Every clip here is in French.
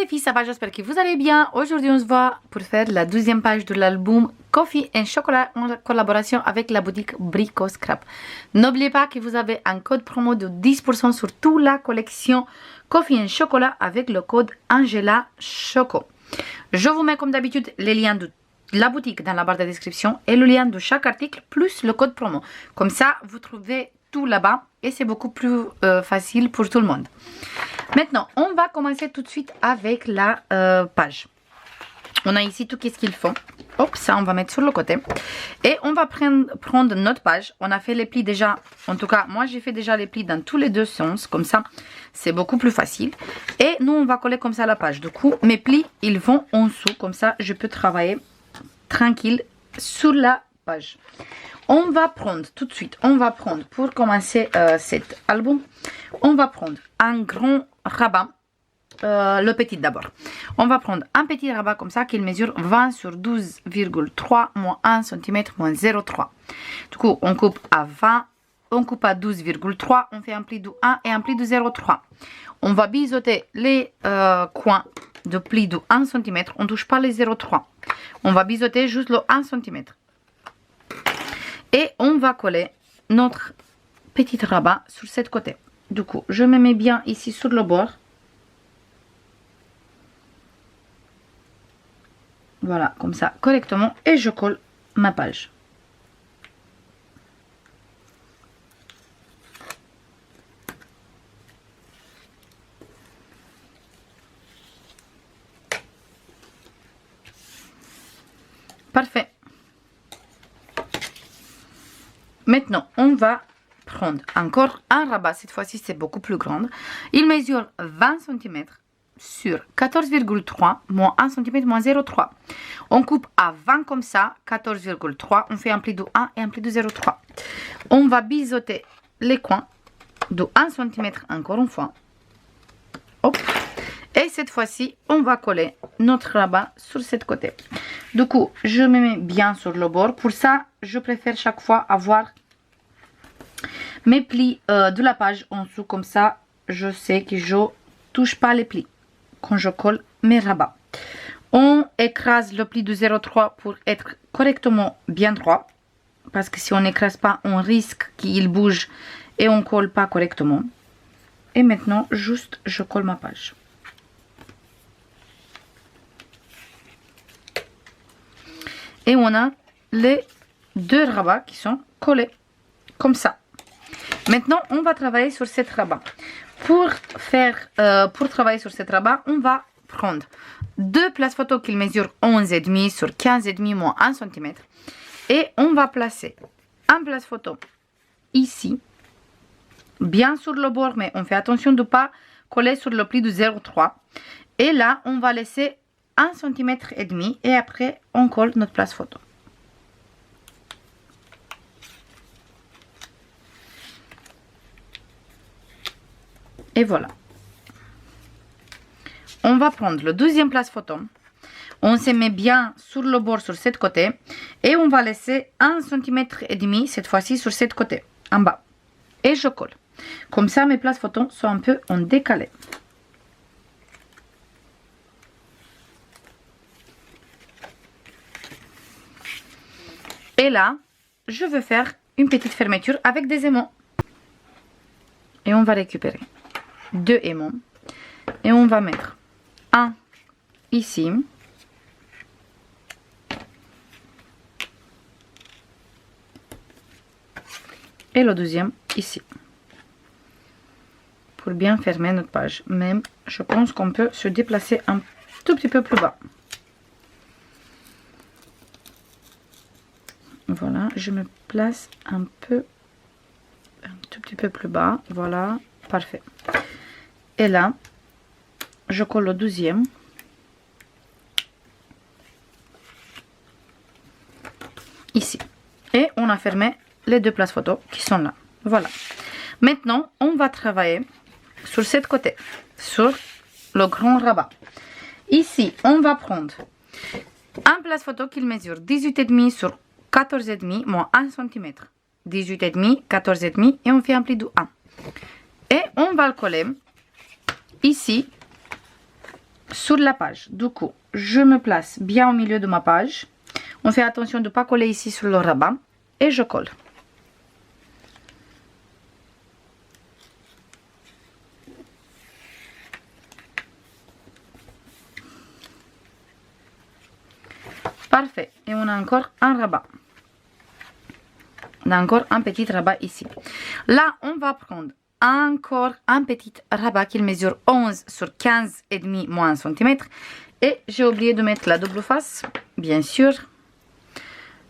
les filles, ça va, j'espère que vous allez bien. Aujourd'hui, on se voit pour faire la 12e page de l'album Coffee and Chocolat en collaboration avec la boutique Brico Scrap. N'oubliez pas que vous avez un code promo de 10% sur toute la collection Coffee and Chocolat avec le code Angela Choco. Je vous mets comme d'habitude les liens de la boutique dans la barre de description et le lien de chaque article plus le code promo. Comme ça, vous trouvez tout là-bas et c'est beaucoup plus facile pour tout le monde. Maintenant, on va commencer tout de suite avec la page. On a ici tout ce qu'il faut. Hop, ça on va mettre sur le côté. Et on va prendre notre page. On a fait les plis déjà. En tout cas, moi j'ai fait déjà les plis dans tous les deux sens. Comme ça, c'est beaucoup plus facile. Et nous, on va coller comme ça la page. Du coup, mes plis, ils vont en dessous. Comme ça, je peux travailler tranquille sur la page. On va prendre tout de suite, on va prendre pour commencer cet album, on va prendre un grand rabat, le petit d'abord. On va prendre un petit rabat comme ça qui mesure 20 sur 12,3 moins 1 cm moins 0,3. Du coup, on coupe à 20, on coupe à 12,3, on fait un pli de 1 et un pli de 0,3. On va biseauter les coins de pli de 1 cm, on ne touche pas les 0,3. On va biseauter juste le 1 cm. Et on va coller notre petit rabat sur ce côté. Du coup, je me mets bien ici sur le bord. Voilà, comme ça, correctement. Et je colle ma page. Parfait. Maintenant, on va prendre encore un rabat. Cette fois-ci, c'est beaucoup plus grand. Il mesure 20 cm sur 14,3 moins 1 cm moins 0,3. On coupe à 20 comme ça, 14,3. On fait un pli de 1 et un pli de 0,3. On va biseauter les coins de 1 cm encore une fois. Hop. Et cette fois-ci, on va coller notre rabat sur ce côté. Du coup, je me mets bien sur le bord. Pour ça, je préfère chaque fois avoir mes plis de la page en dessous. Comme ça, je sais que je ne touche pas les plis quand je colle mes rabats. On écrase le pli de 0,3 pour être correctement bien droit. Parce que si on n'écrase pas, on risque qu'il bouge et on ne colle pas correctement. Et maintenant, juste, je colle ma page. Et on a les deux rabats qui sont collés comme ça. Maintenant, on va travailler sur cette rabat. Pour travailler sur cette rabat, on va prendre deux places photo qui mesurent 11,5 sur 15,5 moins 1 cm. Et on va placer un place photo ici, bien sur le bord, mais on fait attention de ne pas coller sur le pli de 0,3. Et là, on va laisser 1 cm et demi et après on colle notre place photo. Et voilà. On va prendre le deuxième place photo. On se met bien sur le bord sur ce côté et on va laisser 1 cm et demi cette fois-ci sur ce côté en bas. Et je colle. Comme ça mes places photos sont un peu en décalé. Et là, je veux faire une petite fermeture avec des aimants. Et on va récupérer deux aimants. Et on va mettre un ici. Et le deuxième ici. Pour bien fermer notre page. Même, je pense qu'on peut se déplacer un tout petit peu plus bas. Voilà, je me place un tout petit peu plus bas. Voilà, parfait. Et là, je colle le deuxième. Ici. Et on a fermé les deux places photos qui sont là. Voilà. Maintenant, on va travailler sur ce côté, sur le grand rabat. Ici, on va prendre un place photo qui mesure 18,5 sur 14,5 moins 1 cm. 18,5, 14,5 et on fait un pli de 1. Et on va le coller ici sur la page. Du coup, je me place bien au milieu de ma page. On fait attention de ne pas coller ici sur le rabat. Et je colle. Parfait. Et on a encore un rabat. On a encore un petit rabat ici. Là, on va prendre encore un petit rabat qui mesure 11 sur 15,5 moins 1 cm. Et j'ai oublié de mettre la double face, bien sûr.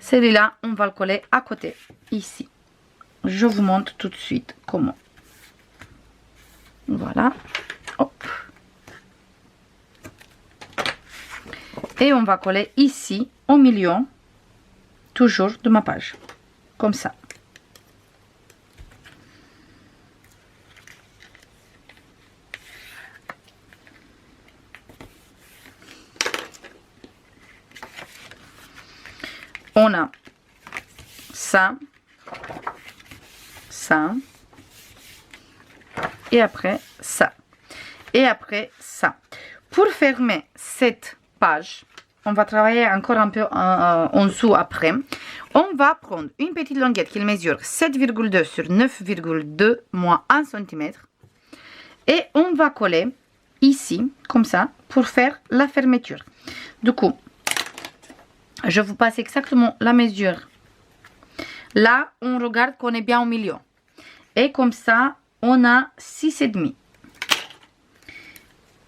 Celui-là, on va le coller à côté, ici. Je vous montre tout de suite comment. Voilà. Hop. Et on va coller ici, au milieu, toujours de ma page. Comme ça. On a ça, ça, et après ça, et après ça. Pour fermer cette page, on va travailler encore un peu en dessous après. On va prendre une petite languette qui mesure 7,2 sur 9,2 moins 1 cm. Et on va coller ici, comme ça, pour faire la fermeture. Du coup, je vous passe exactement la mesure. Là, on regarde qu'on est bien au milieu. Et comme ça, on a 6,5.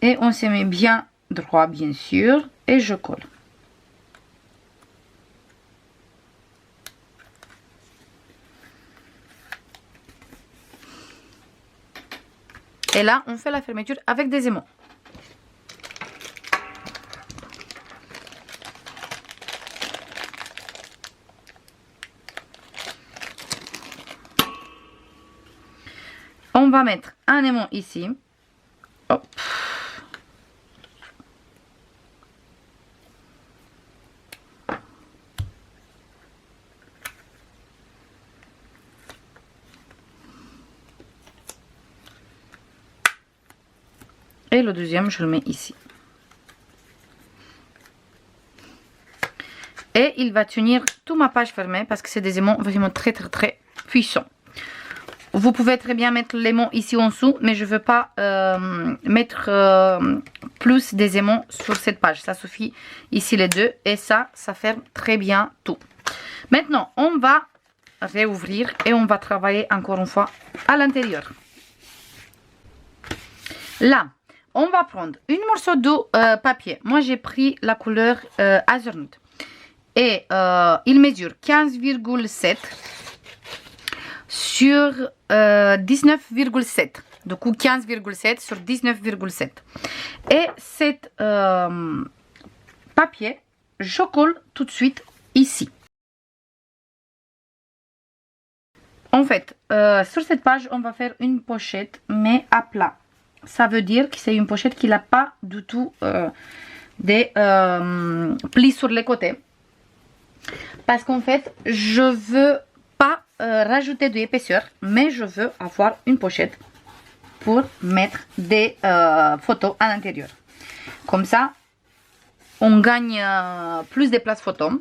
Et on se met bien droit, bien sûr. Et je colle. Et là, on fait la fermeture avec des aimants. On va mettre un aimant ici. Hop. Et le deuxième, je le mets ici. Et il va tenir toute ma page fermée parce que c'est des aimants vraiment très puissants. Vous pouvez très bien mettre l'aimant ici en dessous, mais je ne veux pas mettre plus des aimants sur cette page. Ça suffit ici les deux et ça ferme très bien tout. Maintenant, on va réouvrir et on va travailler encore une fois à l'intérieur. Là, on va prendre une morceau de papier. Moi, j'ai pris la couleur Azurnout. Et il mesure 15,7 sur 19,7. Du coup, 15,7 sur 19,7. Et cet papier, je colle tout de suite ici. En fait, sur cette page, on va faire une pochette, mais à plat. Ça veut dire que c'est une pochette qui n'a pas du tout des plis sur les côtés. Parce qu'en fait, je veux pas rajouter de l'épaisseur, mais je veux avoir une pochette pour mettre des photos à l'intérieur. Comme ça, on gagne plus de place photo.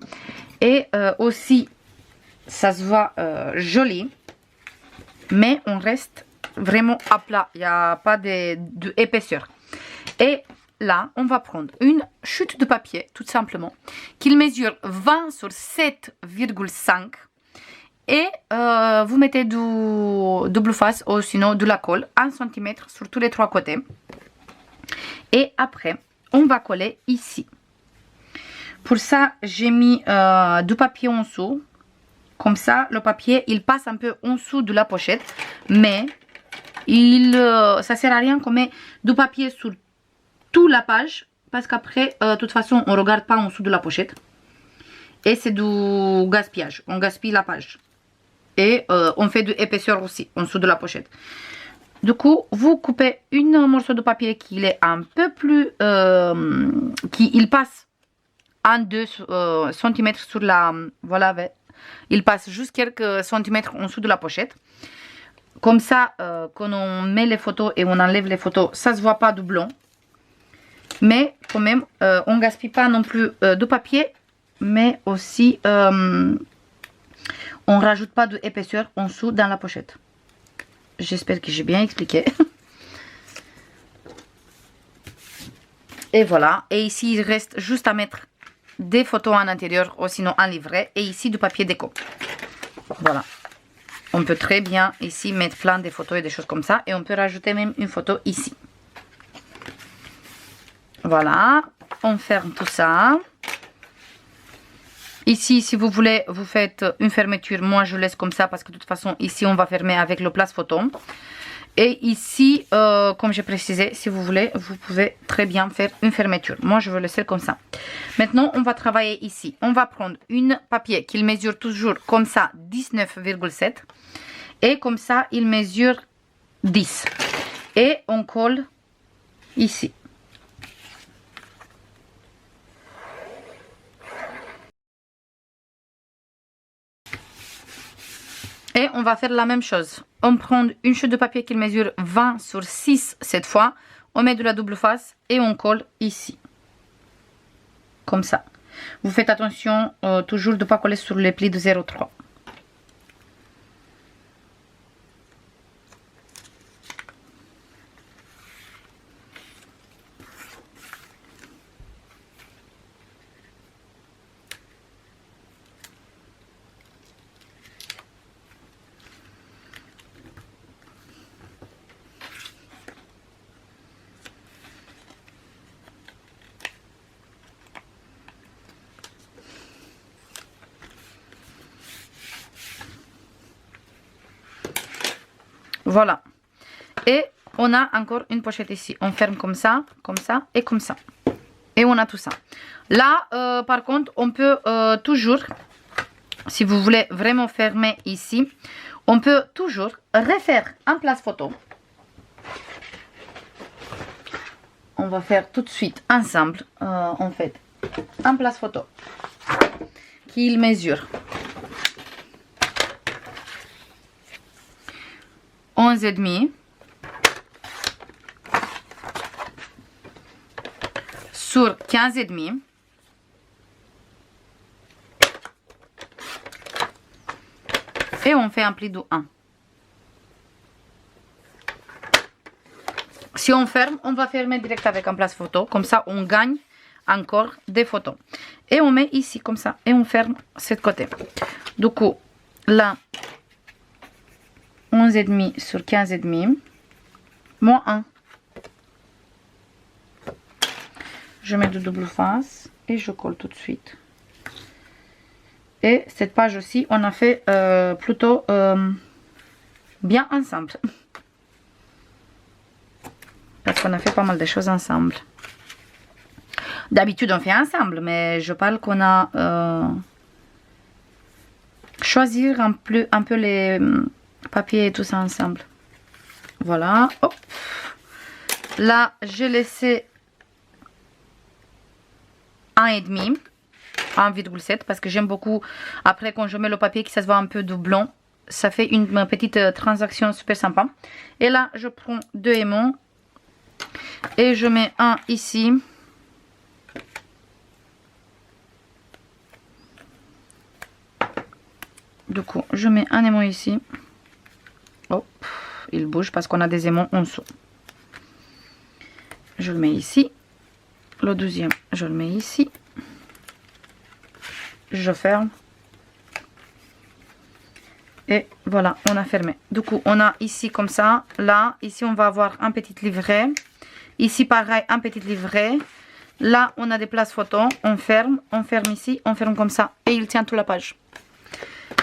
Et aussi, ça se voit joli, mais on reste vraiment à plat, il n'y a pas d'épaisseur. Et là, on va prendre une chute de papier, tout simplement, qui mesure 20 sur 7,5. Et vous mettez du double face ou sinon de la colle, 1 cm sur tous les trois côtés. Et après, on va coller ici. Pour ça, j'ai mis du papier en dessous. Comme ça, le papier, il passe un peu en dessous de la pochette, mais ça sert à rien qu'on met du papier sur toute la page parce qu'après, de toute façon, on ne regarde pas en dessous de la pochette et c'est du gaspillage, on gaspille la page et on fait de l'épaisseur aussi en dessous de la pochette. Du coup, vous coupez un morceau de papier qui est un peu plus, il passe 1-2 cm sur la, voilà, il passe juste quelques centimètres en dessous de la pochette. Comme ça, quand on met les photos et on enlève les photos, ça ne se voit pas doublon. Mais quand même, on ne gaspille pas non plus de papier, mais aussi on rajoute pas d'épaisseur en dessous dans la pochette. J'espère que j'ai bien expliqué. Et voilà. Et ici, il reste juste à mettre des photos en intérieur ou sinon en livret. Et ici, du papier déco. Voilà. On peut très bien ici mettre plein de photos et des choses comme ça. Et on peut rajouter même une photo ici. Voilà. On ferme tout ça. Ici, si vous voulez, vous faites une fermeture. Moi, je laisse comme ça parce que de toute façon, ici, on va fermer avec le place photo. Et ici, comme j'ai précisé, si vous voulez, vous pouvez très bien faire une fermeture. Moi, je vais laisser comme ça. Maintenant, on va travailler ici. On va prendre une papier qu'il mesure toujours comme ça 19,7. Et comme ça, il mesure 10. Et on colle ici. Et on va faire la même chose. On prend une chute de papier qui mesure 20 sur 6 cette fois. On met de la double face et on colle ici. Comme ça. Vous faites attention toujours de ne pas coller sur les plis de 0,3. Voilà. Et on a encore une pochette ici. On ferme comme ça et comme ça. Et on a tout ça. Là, par contre, on peut toujours, si vous voulez vraiment fermer ici, on peut toujours refaire un place photo. On va faire tout de suite ensemble, en fait, un place photo qu'il mesure 11,5 sur 15,5. Et on fait un pli de 1. Si on ferme, on va fermer direct avec un place photo. Comme ça, on gagne encore des photos. Et on met ici, comme ça. Et on ferme cet côté. Du coup, là, 11,5 sur 15,5. Moins 1. Je mets de double face. Et je colle tout de suite. Et cette page aussi, on a fait plutôt bien ensemble. Parce qu'on a fait pas mal de choses ensemble. D'habitude, on fait ensemble, mais je parle qu'on a choisir un peu les papiers et tout ça ensemble. Voilà. Hop. Là, j'ai laissé 1,5. 1,7 parce que j'aime beaucoup après quand je mets le papier que ça se voit un peu de blanc, ça fait une petite transaction super sympa. Et là je prends 2 aimants et je mets un ici du coup je mets un aimant ici. Hop, il bouge parce qu'on a des aimants en dessous. Je le mets ici, le deuxième je le mets ici. Je ferme et voilà, on a fermé. Du coup on a ici comme ça, là ici on va avoir un petit livret, ici pareil un petit livret, là on a des places photos, on ferme ici, on ferme comme ça et il tient toute la page.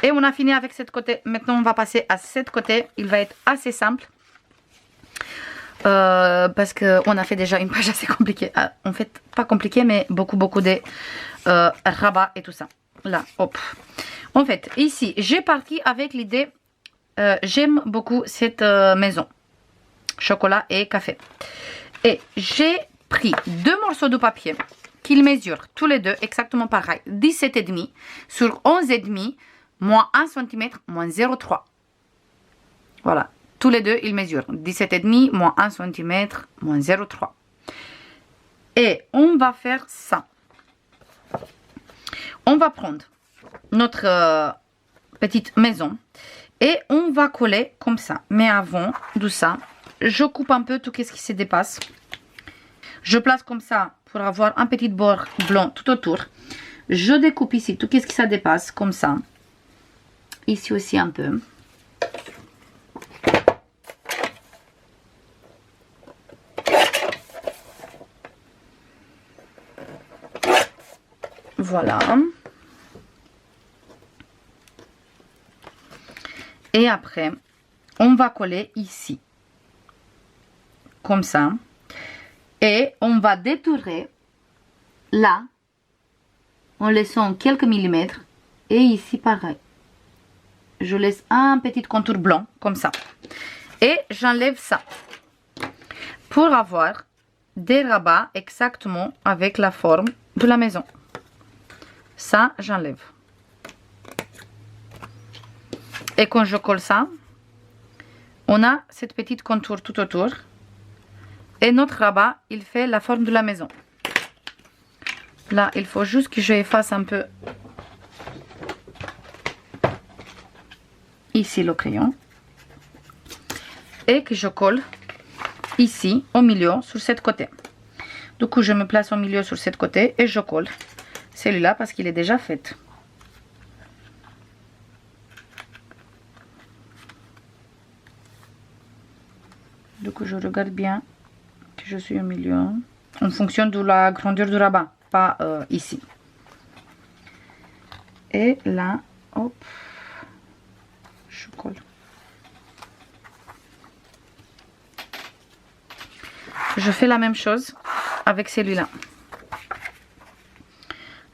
Et on a fini avec cette côté. Maintenant on va passer à cette côté, il va être assez simple parce qu'on a fait déjà une page assez compliquée, en fait pas compliquée mais beaucoup de rabat et tout ça. Là, hop. En fait, ici, j'ai parti avec l'idée, j'aime beaucoup cette maison, chocolat et café. Et j'ai pris 2 morceaux de papier qu'ils mesurent tous les deux exactement pareil, 17,5 sur 11,5, moins 1 cm, moins 0,3. Voilà, tous les deux, ils mesurent 17,5, moins 1 cm, moins 0,3. Et on va faire ça. On va prendre notre petite maison et on va coller comme ça. Mais avant de ça, je coupe un peu tout ce qui se dépasse. Je place comme ça pour avoir un petit bord blanc tout autour. Je découpe ici tout ce qui se dépasse comme ça. Ici aussi un peu. Voilà. Et après, on va coller ici. Comme ça. Et on va détourer là. En laissant quelques millimètres. Et ici pareil. Je laisse un petit contour blanc comme ça. Et j'enlève ça. Pour avoir des rabats exactement avec la forme de la maison. Ça, j'enlève. Et quand je colle ça, on a cette petite contour tout autour. Et notre rabat, il fait la forme de la maison. Là, il faut juste que je efface un peu ici le crayon. Et que je colle ici, au milieu, sur cette côté. Du coup, je me place au milieu sur cette côté et je colle celui-là parce qu'il est déjà fait. Du coup, je regarde bien que je suis au milieu. En fonction de la grandeur du rabat, pas ici. Et là, hop, je colle. Je fais la même chose avec celui-là.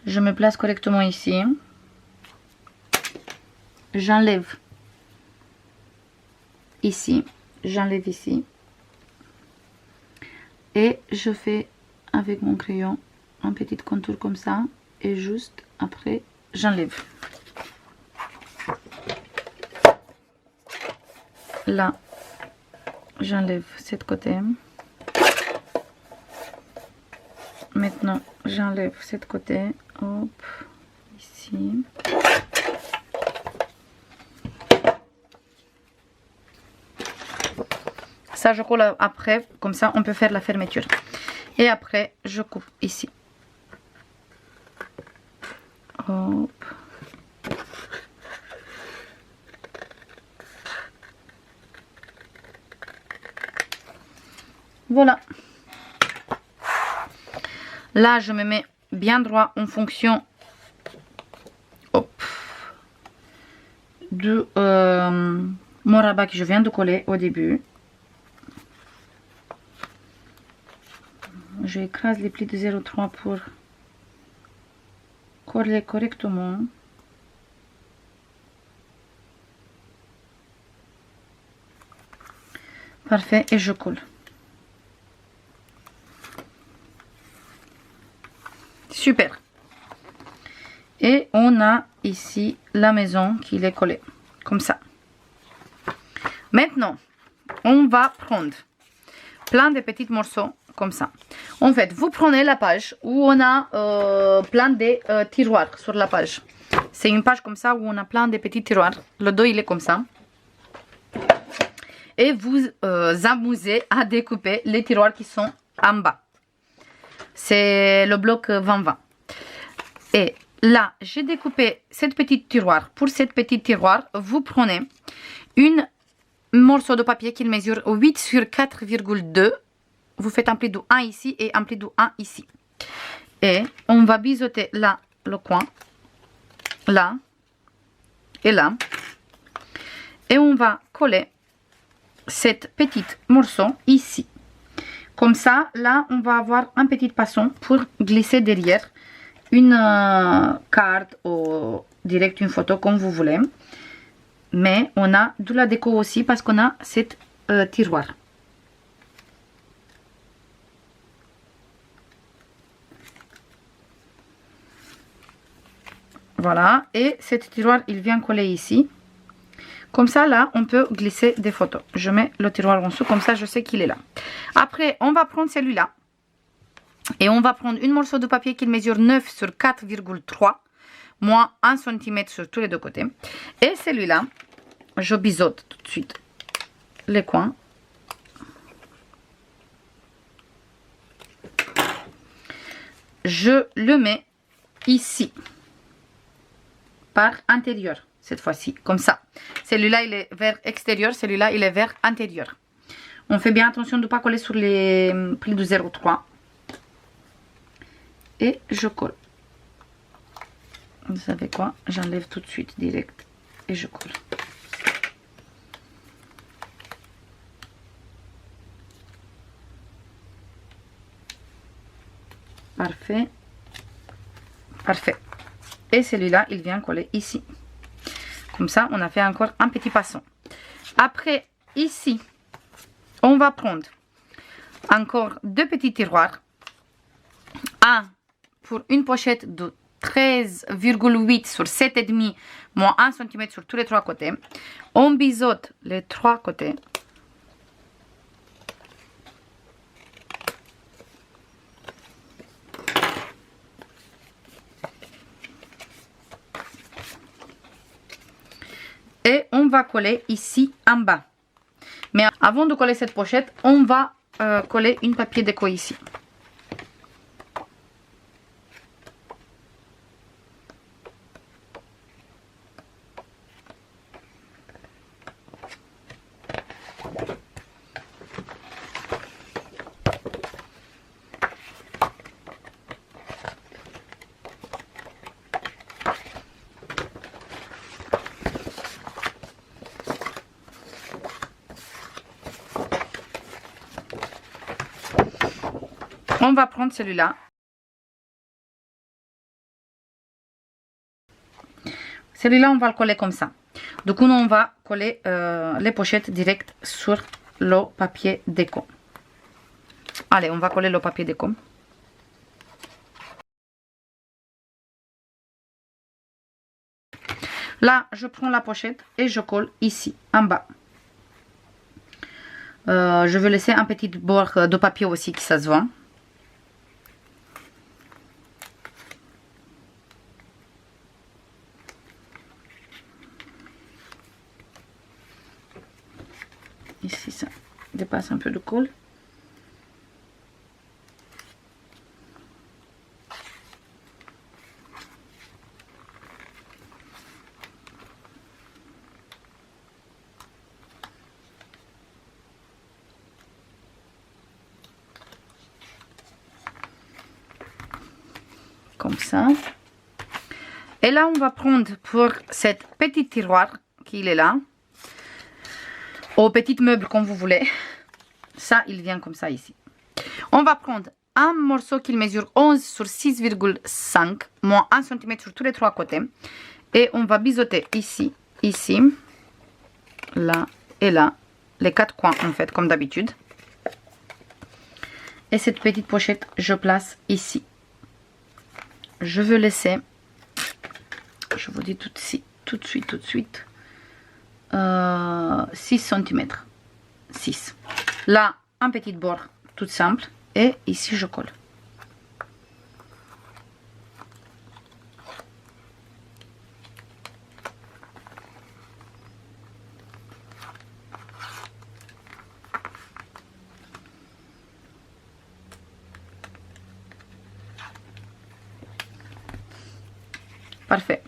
Je me place correctement ici. J'enlève ici. J'enlève ici. Et je fais avec mon crayon un petit contour comme ça. Et juste après, j'enlève. Là, j'enlève cette côté. Maintenant, j'enlève cette côté. Hop, ici. Ça, je colle après. Comme ça, on peut faire la fermeture. Et après, je coupe ici. Hop. Voilà. Là, je me mets bien droit en fonction de mon rabat que je viens de coller au début. Je écrase les plis de 0,3 pour coller correctement. Parfait, et je colle. Super. Et on a ici la maison qui est collée. Comme ça. Maintenant, on va prendre plein de petits morceaux comme ça. En fait, vous prenez la page où on a plein de tiroirs sur la page. C'est une page comme ça où on a plein de petits tiroirs. Le dos, il est comme ça. Et vous amusez à découper les tiroirs qui sont en bas. C'est le bloc 20-20. Et là, j'ai découpé cette petite tiroir. Pour cette petite tiroir, vous prenez un morceau de papier qui mesure 8 sur 4,2. Vous faites un pli de 1 ici et un pli de 1 ici. Et on va biseauter là le coin. Là. Et là. Et on va coller cette petite morceau ici. Comme ça, là, on va avoir un petit passant pour glisser derrière une carte ou direct une photo comme vous voulez. Mais on a de la déco aussi parce qu'on a cette tiroir. Voilà, et cette tiroir, il vient coller ici. Comme ça, là, on peut glisser des photos. Je mets le tiroir en dessous, comme ça, je sais qu'il est là. Après, on va prendre celui-là. Et on va prendre un morceau de papier qui mesure 9 sur 4,3, moins 1 cm sur tous les deux côtés. Et celui-là, je biseaute tout de suite les coins. Je le mets ici, par intérieur, cette fois-ci, comme ça. Celui-là, il est vers extérieur, celui-là, il est vers intérieur. On fait bien attention de ne pas coller sur les plis de 0,3. Et je colle. Vous savez quoi? J'enlève tout de suite, direct, et je colle. Parfait. Parfait. Et celui-là, il vient coller ici. Comme ça, on a fait encore un petit passant. Après, ici, on va prendre encore deux petits tiroirs. Un pour une pochette de 13,8 sur 7,5, moins 1 cm sur tous les trois côtés. On biseaute les trois côtés. Et on va coller ici en bas. Mais avant de coller cette pochette, on va coller une papier déco ici. On va prendre celui-là. Celui-là, on va le coller comme ça. Du coup, on va coller les pochettes direct sur le papier déco. Allez, on va coller le papier déco. Là, je prends la pochette et je colle ici, en bas. Je veux laisser un petit bord de papier aussi qui ça se voit. Ici, ça dépasse un peu de colle. Comme ça. Et là, on va prendre pour cette petite tiroir qui est là, au petit meuble comme vous voulez. Ça, il vient comme ça ici. On va prendre un morceau qui mesure 11 sur 6,5, moins 1 cm sur tous les trois côtés. Et on va biseauter ici, ici, là et là, les quatre coins en fait, comme d'habitude. Et cette petite pochette, je place ici. Je veux laisser, je vous dis tout de suite, 6 cm. 6. Là, un petit bord tout simple. Et ici, je colle. Parfait.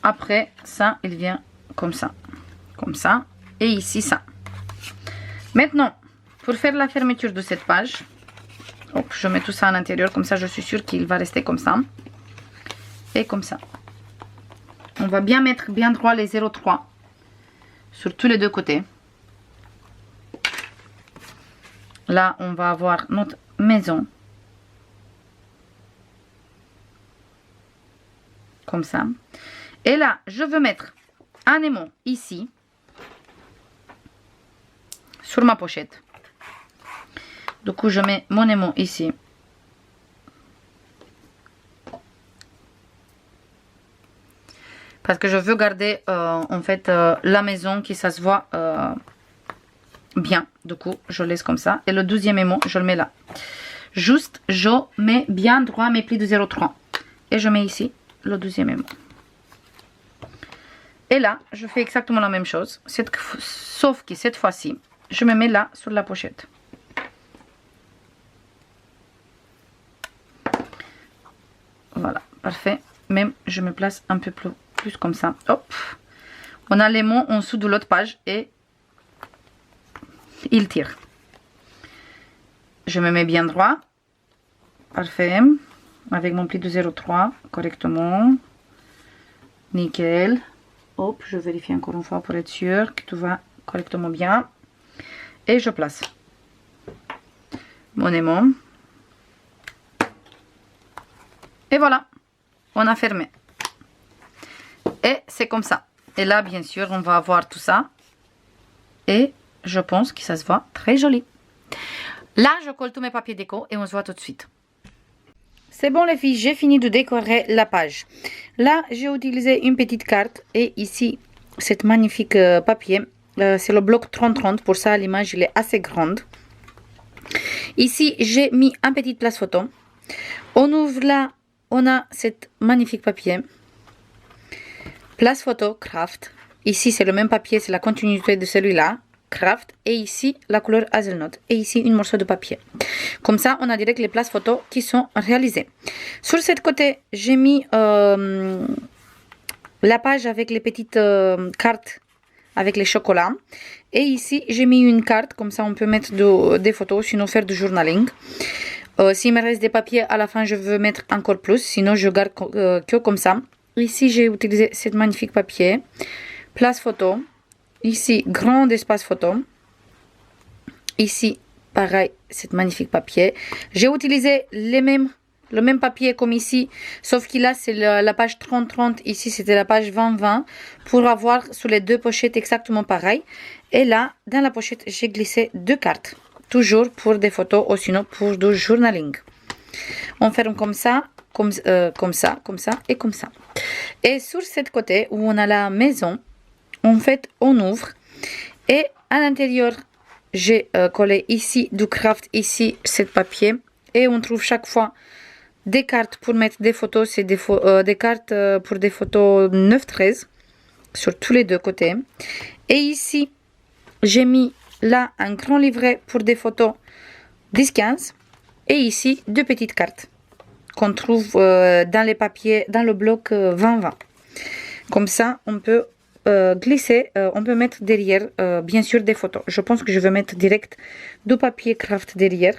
Après, ça, il vient comme ça. Comme ça. Et ici, ça. Maintenant, pour faire la fermeture de cette page, hop, je mets tout ça à l'intérieur. Comme ça, je suis sûre qu'il va rester comme ça. Et comme ça. On va bien mettre bien droit les 0,3 sur tous les deux côtés. Là, on va avoir notre maison. Comme ça. Et là, je veux mettre un aimant ici. Sur ma pochette. Du coup, je mets mon aimant ici. Parce que je veux garder en fait la maison qui ça se voit bien. Du coup, je laisse comme ça. Et le 12e aimant, je le mets là. Juste, je mets bien droit mes plis de 0,3. Et je mets ici le deuxième émau. Et là, je fais exactement la même chose. Sauf que cette fois-ci, je me mets là sur la pochette. Voilà, parfait. Même, je me place un peu plus comme ça. Hop. On a les mots en dessous de l'autre page et il tire. Je me mets bien droit. Parfait. Avec mon pli de 0,3 correctement. Nickel. Hop, je vérifie encore une fois pour être sûr que tout va correctement bien. Et je place mon aimant. Et voilà, on a fermé. Et c'est comme ça. Et là, bien sûr, on va avoir tout ça. Et je pense que ça se voit très joli. Là, je colle tous mes papiers déco et on se voit tout de suite. C'est bon les filles, j'ai fini de décorer la page. Là, j'ai utilisé une petite carte et ici, cette magnifique papier. C'est le bloc 30-30, pour ça l'image est assez grande. Ici, j'ai mis un petit place photo. On ouvre là, on a cette magnifique papier. Place photo, craft. Ici, c'est le même papier, c'est la continuité de celui-là. Craft. Et ici, la couleur hazelnut. Et ici, une morceau de papier. Comme ça, on a direct les places photos qui sont réalisées. Sur ce côté, j'ai mis la page avec les petites cartes avec les chocolats. Et ici, j'ai mis une carte. Comme ça, on peut mettre des photos, sinon faire du journaling. S'il me reste des papiers, à la fin, je veux mettre encore plus. Sinon, je garde que comme ça. Ici, j'ai utilisé cette magnifique papier. Place photo. Ici, grand espace photo. Ici, pareil, cette magnifique papier. J'ai utilisé le même papier comme ici, sauf que là, c'est la page 30-30. Ici, c'était la page 20-20 pour avoir sur les deux pochettes exactement pareil. Et là, dans la pochette, j'ai glissé deux cartes. Toujours pour des photos ou sinon pour du journaling. On ferme comme ça, comme ça, comme ça et comme ça. Et sur ce côté où on a la maison, en fait, on ouvre et à l'intérieur, j'ai collé ici du craft, ici, ce papier. Et on trouve chaque fois des cartes pour mettre des photos. C'est des cartes pour des photos 9-13 sur tous les deux côtés. Et ici, j'ai mis là un grand livret pour des photos 10-15. Et ici, deux petites cartes qu'on trouve dans les papiers, dans le bloc 20-20. Comme ça, on peut glisser, on peut mettre derrière, bien sûr, des photos. Je pense que je vais mettre direct du papier craft derrière.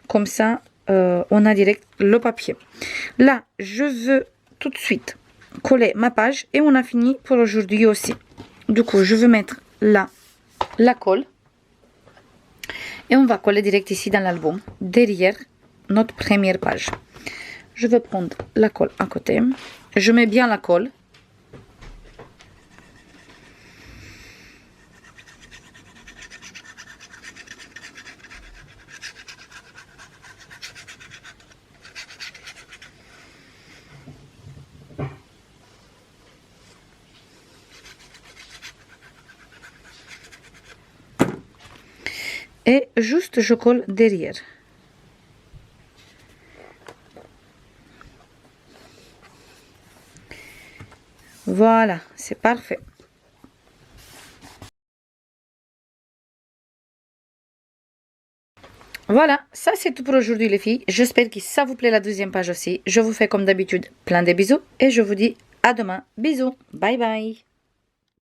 Comme ça, on a direct le papier. Là, je veux tout de suite coller ma page et on a fini pour aujourd'hui aussi. Du coup, je veux mettre là la colle. Et on va coller direct ici dans l'album, derrière notre première page. Je vais prendre la colle à côté. Je mets bien la colle. Et juste je colle derrière. Voilà, c'est parfait. Voilà, ça c'est tout pour aujourd'hui les filles. J'espère que ça vous plaît la deuxième page aussi. Je vous fais comme d'habitude plein de bisous et je vous dis à demain. Bisous, bye bye.